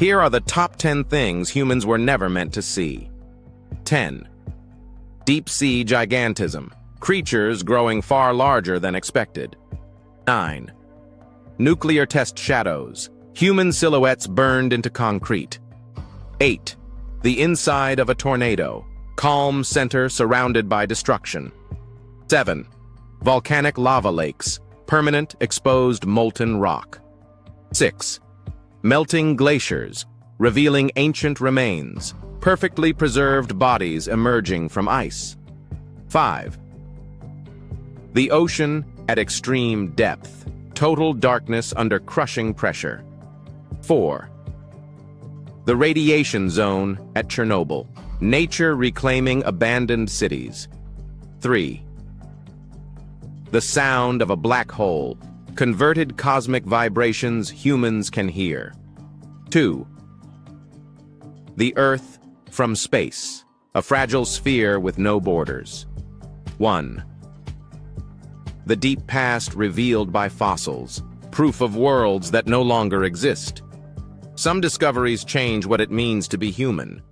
Here are the top 10 things humans were never meant to see. 10. Deep-sea gigantism. Creatures growing far larger than expected. 9. Nuclear test shadows. Human silhouettes burned into concrete. 8. The inside of a tornado. Calm center surrounded by destruction. 7. Volcanic lava lakes. Permanent, exposed molten rock. 6. Melting glaciers, revealing ancient remains, perfectly preserved bodies emerging from ice. 5. The ocean at extreme depth, total darkness under crushing pressure. 4. The radiation zone at Chernobyl, nature reclaiming abandoned cities. 3. The sound of a black hole, converted cosmic vibrations humans can hear. 2. The Earth from space, a fragile sphere with no borders. 1. The deep past revealed by fossils, proof of worlds that no longer exist. Some discoveries change what it means to be human.